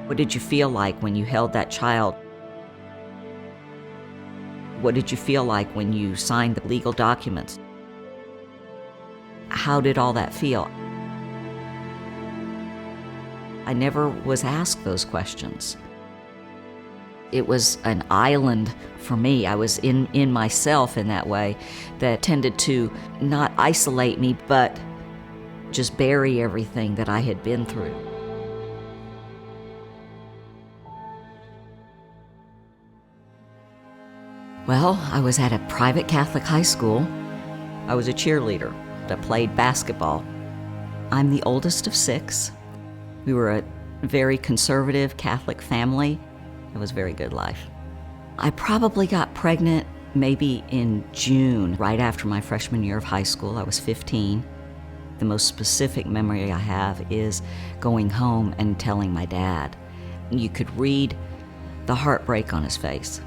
What did you feel like when you held that child? What did you feel like when you signed the legal documents? How did all that feel? I never was asked those questions. It was an island for me. I was in myself in that way that tended to not isolate me, but just bury everything that I had been through. Well, I was at a private Catholic high school. I was a cheerleader. I played basketball. I'm the oldest of 6. We were a very conservative Catholic family. It was a very good life. I probably got pregnant maybe in June, right after my freshman year of high school. I was 15. The most specific memory I have is going home and telling my dad. You could read the heartbreak on his face.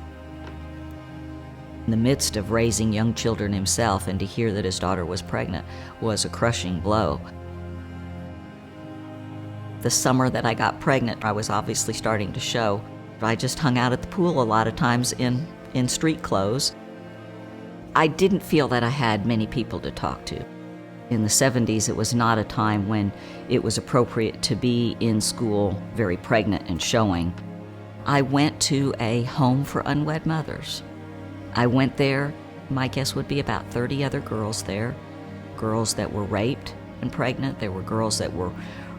In the midst of raising young children himself, and to hear that his daughter was pregnant was a crushing blow. The summer that I got pregnant, I was obviously starting to show. I just hung out at the pool a lot of times in street clothes. I didn't feel that I had many people to talk to. In the 70s, it was not a time when it was appropriate to be in school very pregnant and showing. I went to a home for unwed mothers. I went there, my guess would be about 30 other girls there, girls that were raped and pregnant. There were girls that were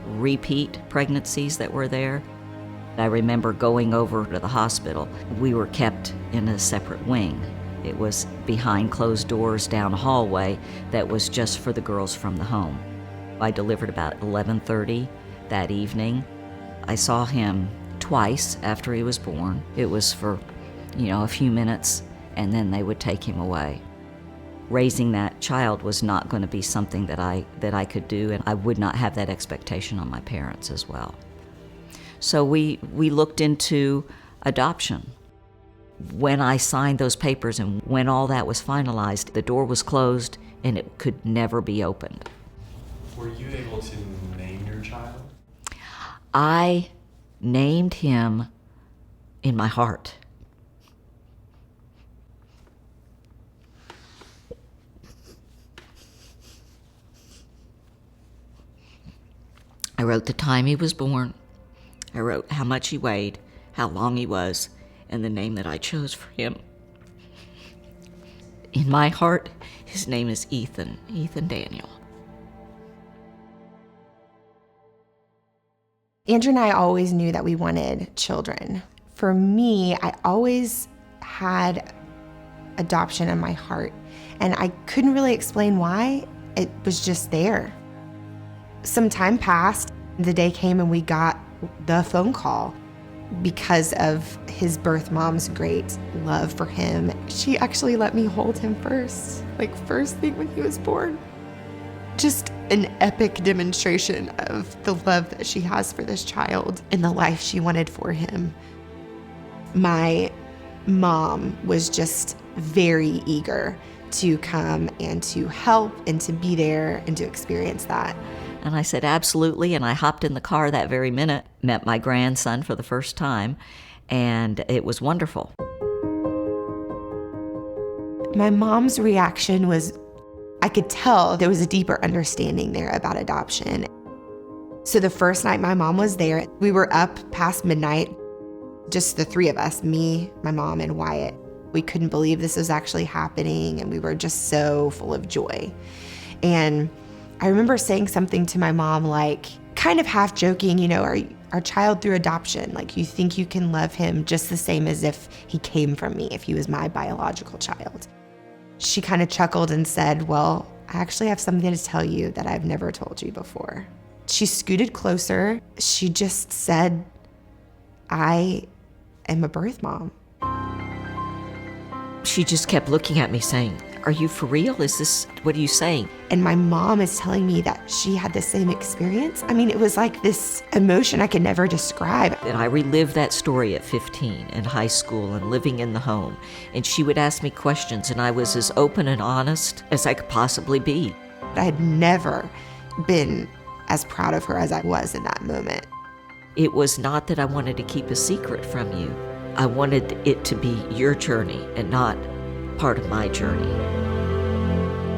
repeat pregnancies that were there. I remember going over to the hospital. We were kept in a separate wing. It was behind closed doors down a hallway that was just for the girls from the home. I delivered about 11:30 that evening. I saw him twice after he was born. It was for, a few minutes, and then they would take him away. Raising that child was not going to be something that I could do, and I would not have that expectation on my parents as well. So we looked into adoption. When I signed those papers and when all that was finalized, the door was closed and it could never be opened. Were you able to name your child? I named him in my heart. I wrote the time he was born. I wrote how much he weighed, how long he was, and the name that I chose for him. In my heart, his name is Ethan Daniel. Andrew and I always knew that we wanted children. For me, I always had adoption in my heart, and I couldn't really explain why. It was just there. Some time passed. The day came and we got the phone call. Because of his birth mom's great love for him, she actually let me hold him first thing when he was born. Just an epic demonstration of the love that she has for this child and the life she wanted for him. My mom was just very eager to come and to help and to be there and to experience that. And I said, absolutely, and I hopped in the car that very minute, met my grandson for the first time, and it was wonderful. My mom's reaction was, I could tell there was a deeper understanding there about adoption. So the first night my mom was there, we were up past midnight, just the three of us, me, my mom, and Wyatt. We couldn't believe this was actually happening, and we were just so full of joy. And I remember saying something to my mom, kind of half joking, our child through adoption, you think you can love him just the same as if he came from me, if he was my biological child. She kind of chuckled and said, well, I actually have something to tell you that I've never told you before. She scooted closer. She just said, I am a birth mom. She just kept looking at me saying, are you for real? What are you saying? And my mom is telling me that she had the same experience. It was like this emotion I could never describe. And I relived that story at 15 in high school and living in the home. And she would ask me questions, and I was as open and honest as I could possibly be. I had never been as proud of her as I was in that moment. It was not that I wanted to keep a secret from you. I wanted it to be your journey and not part of my journey.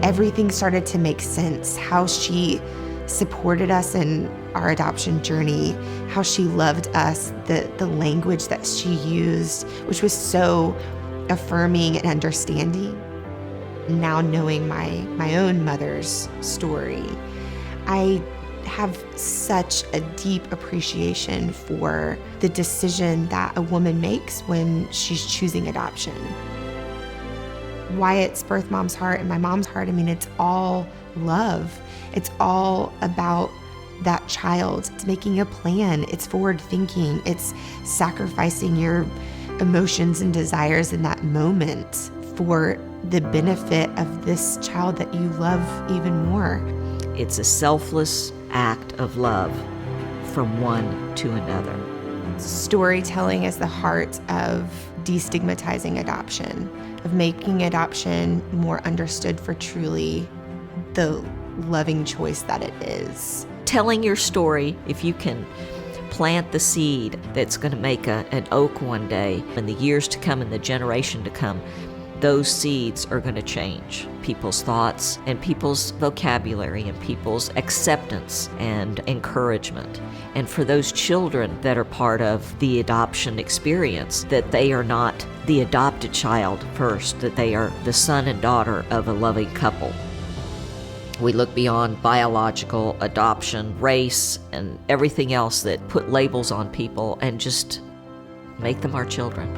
Everything started to make sense. How she supported us in our adoption journey, how she loved us, the language that she used, which was so affirming and understanding. Now knowing my own mother's story, I have such a deep appreciation for the decision that a woman makes when she's choosing adoption. Wyatt's birth mom's heart and my mom's heart, I mean, it's all love. It's all about that child. It's making a plan. It's forward thinking. It's sacrificing your emotions and desires in that moment for the benefit of this child that you love even more. It's a selfless act of love from one to another. Storytelling is the heart of destigmatizing adoption, of making adoption more understood for truly the loving choice that it is. Telling your story, if you can plant the seed that's going to make an oak one day, in the years to come and the generation to come, those seeds are going to change people's thoughts and people's vocabulary and people's acceptance and encouragement. And for those children that are part of the adoption experience, that they are not the adopted child first, that they are the son and daughter of a loving couple. We look beyond biological, adoption, race, and everything else that put labels on people and just make them our children.